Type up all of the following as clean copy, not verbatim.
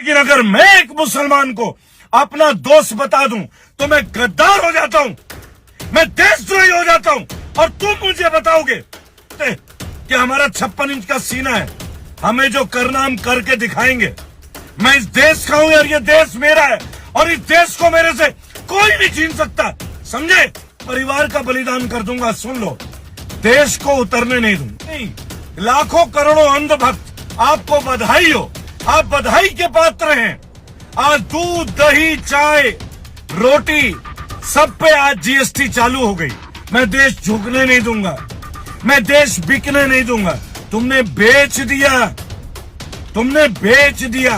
लेकिन अगर मैं एक मुसलमान को अपना दोस्त बता दूं तो मैं गद्दार हो जाता हूं, मैं देशद्रोही हो जाता हूं। और तुम मुझे बताओगे कि हमारा 56 इंच का सीना है, हमें जो करना हम करके दिखाएंगे। मैं इस देश का हूं और ये देश मेरा है और इस देश को मेरे से कोई नहीं छीन सकता, समझे। परिवार का बलिदान कर दूंगा, सुन लो, देश को उतरने नहीं दूंगा। नहीं, लाखों करोड़ों अंधभक्त, आपको बधाई हो, आप बधाई के पात्र हैं। आज दूध, दही, चाय, रोटी सब पे आज जीएसटी चालू हो गई। मैं देश झुकने नहीं दूंगा, मैं देश बिकने नहीं दूंगा। तुमने बेच दिया, तुमने बेच दिया,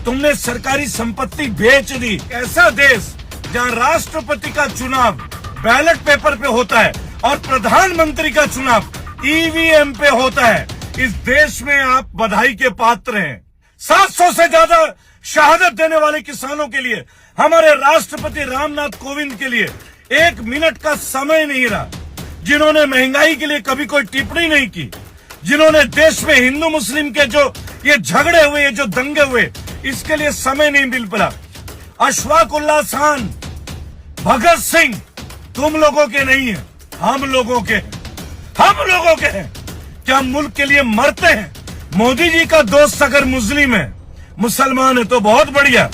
तुमने सरकारी संपत्ति बेच दी। ऐसा देश जहां राष्ट्रपति का चुनाव बैलेट पेपर पे होता है और प्रधानमंत्री का चुनाव ईवीएम पे होता है, इस देश में आप बधाई के पात्र हैं। 700 से ज्यादा शहादत देने वाले किसानों के लिए, हमारे राष्ट्रपति रामनाथ कोविंद के लिए 1 मिनट का समय नहीं रहा, जिन्होंने महंगाई के लिए कभी कोई टिप्पणी नहीं की, जिन्होंने देश में हिंदू मुस्लिम के जो ये झगड़े हुए, ये जो दंगे हुए, इसके लिए समय नहीं मिल पड़ा। अशफाक उल्लाह खान, भगत सिंह तुम लोगों के नहीं है, हम लोगों के हैं, हम लोगों के हैं। क्या हम मुल्क के लिए मरते हैं? मोदी जी का दोस्त अगर मुस्लिम है, मुसलमान है तो बहुत बढ़िया,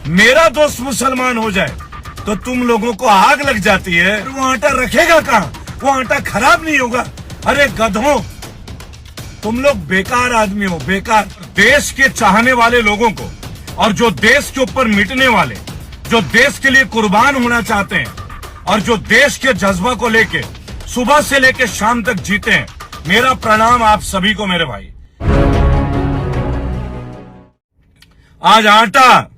मेरा दोस्त मुसलमान हो जाए तो तुम लोगों को आग लग जाती है। वो आटा रखेगा कहाँ? वो आटा खराब नहीं होगा। अरे गधों, तुम लोग बेकार आदमी हो, बेकार। देश के चाहने वाले लोगों को और जो देश के ऊपर मिटने वाले, जो देश के लिए कुर्बान होना चाहते हैं और जो देश के जज्बा को लेके सुबह से लेके शाम तक जीते हैं, मेरा प्रणाम आप सभी को मेरे भाई। आज आटा,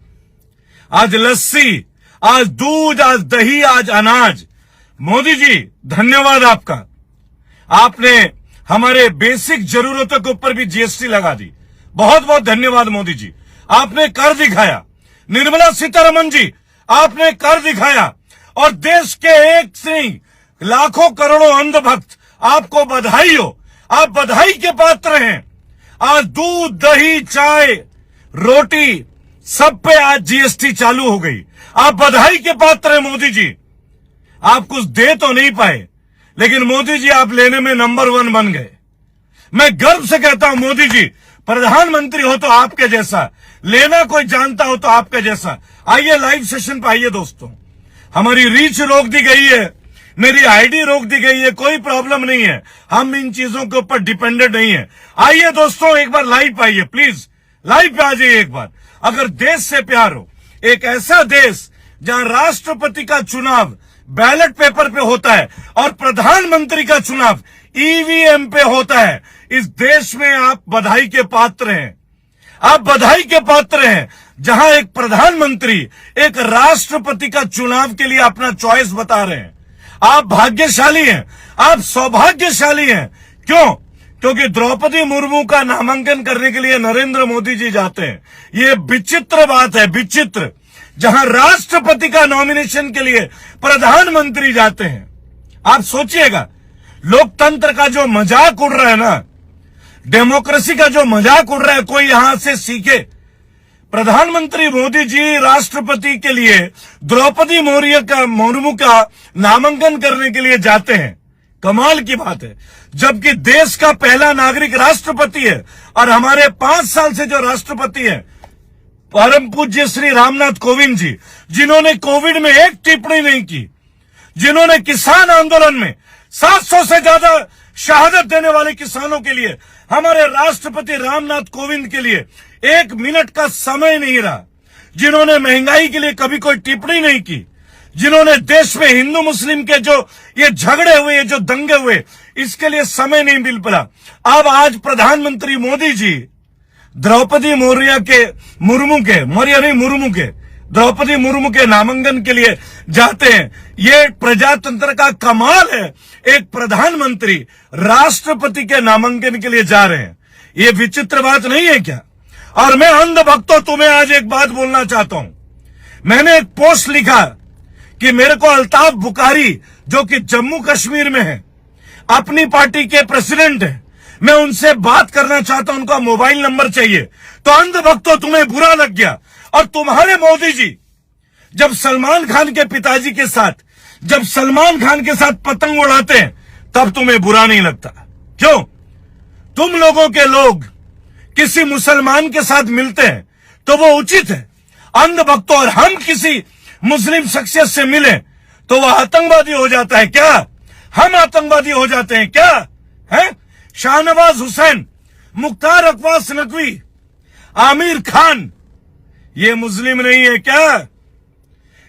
आज लस्सी, आज दूध, आज दही, आज अनाज। मोदी जी धन्यवाद आपका, आपने हमारे बेसिक जरूरतों के ऊपर भी जीएसटी लगा दी। बहुत बहुत धन्यवाद मोदी जी, आपने कर दिखाया। निर्मला सीतारमण जी, आपने कर दिखाया। और देश के एक से लाखों करोड़ों अंधभक्त, आपको बधाई हो, आप बधाई के पात्र हैं। आज दूध, दही, चाय, रोटी सब पे आज जीएसटी चालू हो गई। आप बधाई के पात्र हैं मोदी जी। आप कुछ दे तो नहीं पाए, लेकिन मोदी जी आप लेने में नंबर 1 बन गए। मैं गर्व से कहता हूं मोदी जी, प्रधानमंत्री हो तो आपके जैसा, लेना कोई जानता हो तो आपके जैसा। आइए लाइव सेशन पे आइए दोस्तों। हमारी रीच रोक दी गई है, मेरी आईडी रोक दी गई है, कोई प्रॉब्लम नहीं है, हम इन चीजों के ऊपर डिपेंडेंट नहीं है। आइए दोस्तों, एक बार लाइव पे आइए, प्लीज लाइव पे आ जाइए एक बार। अगर देश से प्यार हो, एक ऐसा देश जहां राष्ट्रपति का चुनाव बैलेट पेपर पे होता है और प्रधानमंत्री का चुनाव ईवीएम पे होता है, इस देश में आप बधाई के पात्र हैं। आप बधाई के पात्र हैं जहां एक प्रधानमंत्री एक राष्ट्रपति का चुनाव के लिए अपना चॉइस बता रहे हैं। आप भाग्यशाली हैं, आप सौभाग्यशाली हैं। क्यों? क्योंकि द्रौपदी मुर्मू का नामांकन करने के लिए नरेंद्र मोदी जी जाते हैं। ये विचित्र बात है, विचित्र, जहां राष्ट्रपति का नॉमिनेशन के लिए प्रधानमंत्री जाते हैं। आप सोचिएगा, लोकतंत्र का जो मजाक उड़ रहा है ना, डेमोक्रेसी का जो मजाक उड़ रहा है, कोई यहां से सीखे। प्रधानमंत्री मोदी जी राष्ट्रपति के लिए द्रौपदी मुर्मू का नामांकन करने के लिए जाते हैं। कमाल की बात है, जबकि देश का पहला नागरिक राष्ट्रपति है और हमारे 5 साल से जो राष्ट्रपति है परम पूज्य श्री रामनाथ कोविंद जी, जिन्होंने कोविड में एक टिप्पणी नहीं की, जिन्होंने किसान आंदोलन में 700 से ज्यादा शहादत देने वाले किसानों के लिए, हमारे राष्ट्रपति रामनाथ कोविंद के लिए 1 मिनट का समय नहीं रहा, जिन्होंने महंगाई के लिए कभी कोई टिप्पणी नहीं की, जिन्होंने देश में हिंदू मुस्लिम के जो ये झगड़े हुए, ये जो दंगे हुए, इसके लिए समय नहीं मिल पड़ा। अब आज प्रधानमंत्री मोदी जी द्रौपदी द्रौपदी मुर्मू के नामांकन के लिए जाते हैं। ये प्रजातंत्र का कमाल है, एक प्रधानमंत्री राष्ट्रपति के नामांकन के लिए जा रहे हैं। ये विचित्र बात नहीं है क्या? और मैं अंधभक्तों, तुम्हें आज एक बात बोलना चाहता हूं। मैंने एक पोस्ट लिखा कि मेरे को अल्ताफ बुखारी, जो कि जम्मू कश्मीर में है, अपनी पार्टी के प्रेसिडेंट है, मैं उनसे बात करना चाहता हूं, उनका मोबाइल नंबर चाहिए। तो अंधभक्तों तुम्हें बुरा लग गया। और तुम्हारे मोदी जी जब सलमान खान के पिताजी के साथ, जब सलमान खान के साथ पतंग उड़ाते हैं तब तुम्हें बुरा नहीं लगता। क्यों? तुम लोगों के लोग किसी मुसलमान के साथ मिलते हैं तो वो उचित है। अंधभक्तों और हम किसी मुस्लिम शख्सियत से मिले तो वह आतंकवादी हो जाता है क्या? हम आतंकवादी हो जाते हैं क्या? है? शाहनवाज हुसैन, मुख्तार अब्बास नकवी, आमिर खान, ये मुस्लिम नहीं है क्या?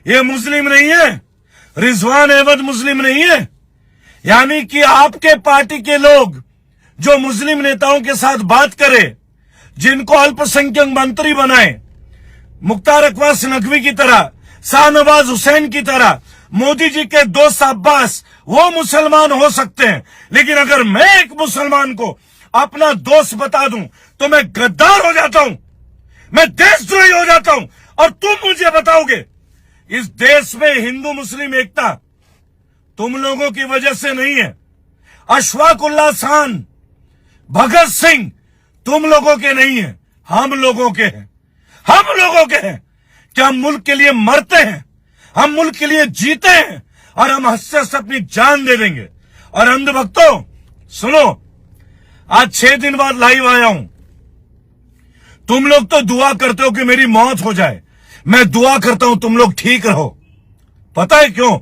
ये मुस्लिम नहीं है? रिजवान अहमद मुस्लिम नहीं है? यानी कि आपके पार्टी के लोग जो मुस्लिम नेताओं के साथ बात करें, जिनको अल्पसंख्यक मंत्री बनाए, मुख्तार अब्बास नकवी की तरह, शाहनवाज हुसैन की तरह, मोदी जी के दोस्त अब्बास, वो मुसलमान हो सकते हैं। लेकिन अगर मैं एक मुसलमान को अपना दोस्त बता दूं तो मैं गद्दार हो जाता हूं, मैं देशद्रोही हो जाता हूं। और तुम मुझे बताओगे इस देश में हिंदू मुस्लिम एकता तुम लोगों की वजह से नहीं है। अशफाक उल्लाह खान, भगत सिंह तुम लोगों के नहीं है, हम लोगों के हैं। हम लोगों के हैं कि हम मुल्क के लिए मरते हैं, हम मुल्क के लिए जीते हैं और हम हंसते से अपनी जान दे देंगे। और अंधभक्तों सुनो, आज 6 दिन बाद लाइव आया हूं। तुम लोग तो दुआ करते हो कि मेरी मौत हो जाए, मैं दुआ करता हूं तुम लोग ठीक रहो। पता है क्यों?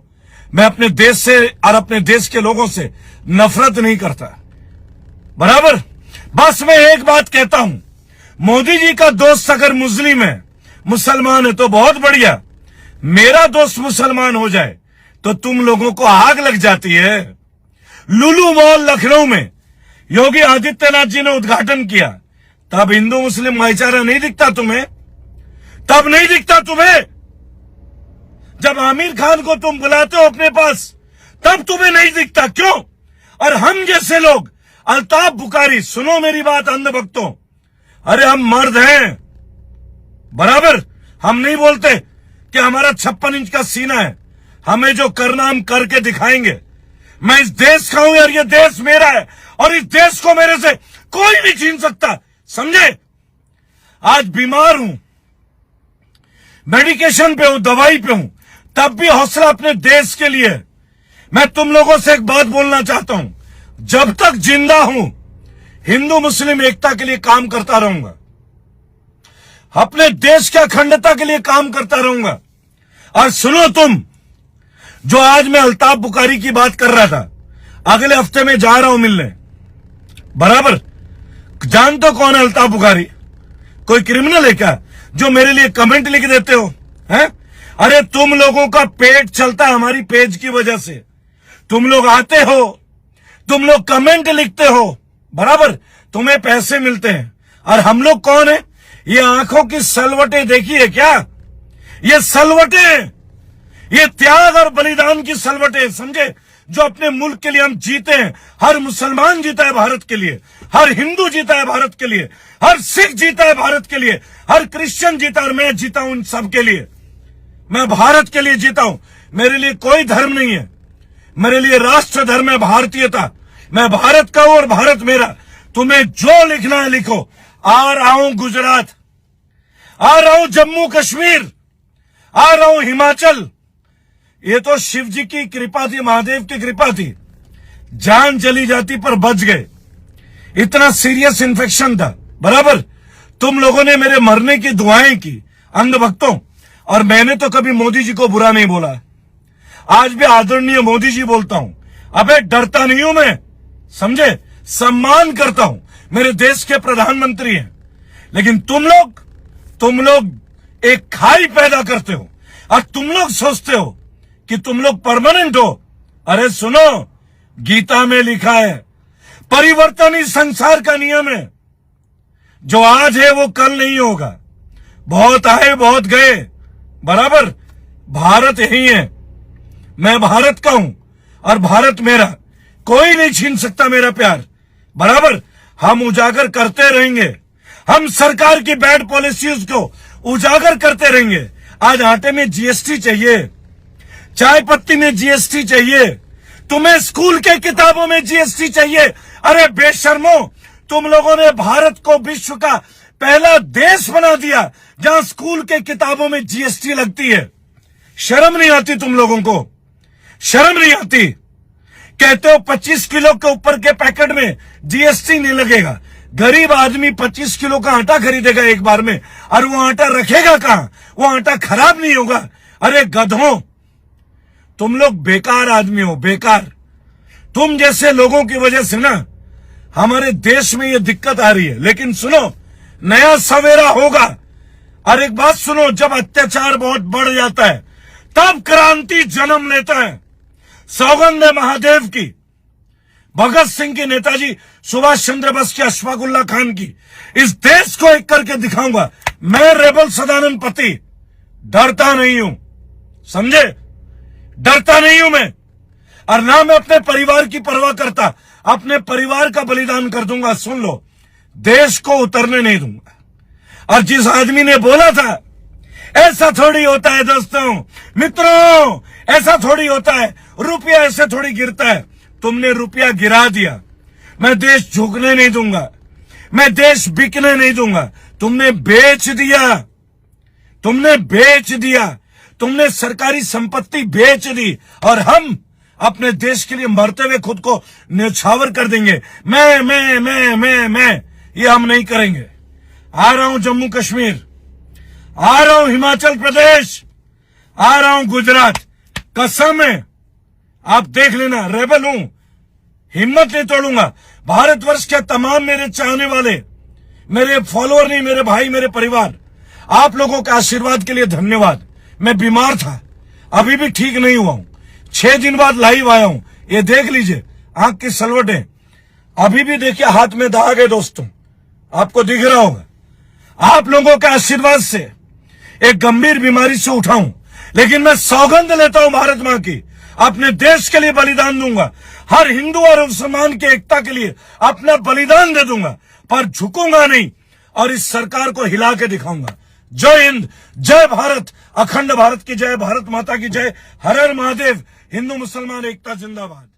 मैं अपने देश से और अपने देश के लोगों से नफरत नहीं करता, बराबर। बस मैं एक बात कहता हूं, मोदी जी का दोस्त अगर मुस्लिम है, मुसलमान है तो बहुत बढ़िया। मेरा दोस्त मुसलमान हो जाए तो तुम लोगों को आग लग जाती है। लुलु मॉल लखनऊ में योगी आदित्यनाथ जी ने उद्घाटन किया, तब हिंदू मुस्लिम भाईचारा नहीं दिखता तुम्हें? तब नहीं दिखता तुम्हें? जब आमिर खान को तुम बुलाते हो अपने पास तब तुम्हें नहीं दिखता, क्यों? और हम जैसे लोग, अल्ताफ बुखारी, सुनो मेरी बात अंधभक्तों, अरे हम मर्द हैं, बराबर। हम नहीं बोलते कि हमारा 56 इंच का सीना है, हमें जो करना हम करके दिखाएंगे। मैं इस देश का हूं यार, ये देश मेरा है और इस देश को मेरे से कोई नहीं छीन सकता, समझे? आज बीमार हूं, मेडिकेशन पे हूं, दवाई पे हूं, तब भी हौसला अपने देश के लिए। मैं तुम लोगों से एक बात बोलना चाहता हूं, जब तक जिंदा हूं हिंदू मुस्लिम एकता के लिए काम करता रहूंगा, अपने देश की अखंडता के लिए काम करता रहूंगा। और सुनो तुम, जो आज मैं अल्ताफ बुखारी की बात कर रहा था, अगले हफ्ते में जा रहा हूं मिलने, बराबर। जानते हो कौन है अल्ताफ बुखारी? कोई क्रिमिनल है क्या जो मेरे लिए कमेंट लिख देते हो? हैं? अरे तुम लोगों का पेट चलता है हमारी पेज की वजह से। तुम लोग आते हो, तुम लोग कमेंट लिखते हो, बराबर, तुम्हें पैसे मिलते हैं। और हम लोग कौन है? ये आंखों की सलवटें देखिए क्या? ये सलवटें, ये त्याग और बलिदान की सलवटें, समझे? जो अपने मुल्क के लिए हम जीते हैं। हर मुसलमान जीता है भारत के लिए, हर हिंदू जीता है भारत के लिए, हर सिख जीता है भारत के लिए, हर क्रिश्चियन जीता और मैं जीता हूं इन सब के लिए। मैं भारत के लिए जीता हूं। मेरे लिए कोई धर्म नहीं है, मेरे लिए राष्ट्र धर्म है भारतीयता। मैं भारत का हूं और भारत मेरा। तुम्हें जो लिखना है लिखो। आ रहा हूं गुजरात, आ रहा हूं जम्मू कश्मीर, आ रहा हूं हिमाचल। ये तो शिव जी की कृपा थी, महादेव की कृपा थी, जान चली जाती पर बच गए। इतना सीरियस इन्फेक्शन था, बराबर। तुम लोगों ने मेरे मरने की दुआएं की अंधभक्तों, और मैंने तो कभी मोदी जी को बुरा नहीं बोला। आज भी आदरणीय मोदी जी बोलता हूं। अबे डरता नहीं हूं मैं, समझे? सम्मान करता हूं, मेरे देश के प्रधानमंत्री हैं। लेकिन तुम लोग एक खाई पैदा करते हो और तुम लोग सोचते हो कि तुम लोग परमानेंट हो। अरे सुनो, गीता में लिखा है परिवर्तन ही संसार का नियम है। जो आज है वो कल नहीं होगा। बहुत आए बहुत गए, बराबर। भारत यही है, मैं भारत का हूं और भारत मेरा। कोई नहीं छीन सकता मेरा प्यार, बराबर। हम उजागर करते रहेंगे, हम सरकार की बैड पॉलिसीज को उजागर करते रहेंगे। आज आटे में जीएसटी चाहिए, चाय पत्ती में जीएसटी चाहिए, तुम्हें स्कूल के किताबों में जीएसटी चाहिए। अरे बेशर्मो, तुम लोगों ने भारत को विश्व का पहला देश बना दिया जहां स्कूल के किताबों में जीएसटी लगती है। शर्म नहीं आती तुम लोगों को? शर्म नहीं आती? कहते हो 25 किलो के ऊपर के पैकेट में जीएसटी नहीं लगेगा। गरीब आदमी 25 किलो का आटा खरीदेगा एक बार में, और वो आटा रखेगा कहां? वो आटा खराब नहीं होगा? अरे गधों, तुम लोग बेकार आदमी हो, बेकार। तुम जैसे लोगों की वजह से ना हमारे देश में ये दिक्कत आ रही है। लेकिन सुनो, नया सवेरा होगा। और एक बात सुनो, जब अत्याचार बहुत बढ़ जाता है तब क्रांति जन्म लेता है। सौगंध है महादेव की, भगत सिंह की, नेताजी सुभाष चंद्र बोस की, अशफाक उल्लाह खान की। इस देश को एक करके दिखाऊंगा। मैं रेबल सदानंद पति डरता नहीं हूं, समझे? डरता नहीं हूं मैं, और ना मैं अपने परिवार की परवाह करता। अपने परिवार का बलिदान कर दूंगा। सुन लो, देश को उतरने नहीं दूंगा। और जिस आदमी ने बोला था ऐसा थोड़ी होता है दोस्तों, मित्रों, ऐसा थोड़ी होता है, रुपया ऐसे थोड़ी गिरता है, तुमने रुपया गिरा दिया। मैं देश झुकने नहीं दूंगा, मैं देश बिकने नहीं दूंगा। तुमने बेच दिया, तुमने बेच दिया, तुमने सरकारी संपत्ति बेच दी, और हम अपने देश के लिए मरते हुए खुद को न्यौछावर कर देंगे। मैं ये हम नहीं करेंगे। आ रहा हूं जम्मू कश्मीर, आ रहा हूं हिमाचल प्रदेश, आ रहा हूं गुजरात। कसम है, आप देख लेना, रेबल हूं, हिम्मत नहीं तोड़ूंगा। भारतवर्ष के तमाम मेरे चाहने वाले, मेरे फॉलोअर नहीं, मेरे भाई, मेरे परिवार, आप लोगों के आशीर्वाद के लिए धन्यवाद। मैं बीमार था, अभी भी ठीक नहीं हुआ हूं। 6 दिन बाद लाइव आया हूं। ये देख लीजिए, आंख की सलवटें अभी भी देखिए, हाथ में दाग है दोस्तों, आपको दिख रहा होगा। आप लोगों के आशीर्वाद से एक गंभीर बीमारी से उठाऊं, लेकिन मैं सौगंध लेता हूं भारत मां की, अपने देश के लिए बलिदान दूंगा। हर हिंदू और मुसलमान की एकता के लिए अपना बलिदान दे दूंगा, पर झुकूंगा नहीं, और इस सरकार को हिला के दिखाऊंगा। जय हिंद, जय भारत, अखंड भारत की जय, भारत माता की जय, हर हर महादेव, हिंदू मुसलमान एकता जिंदाबाद।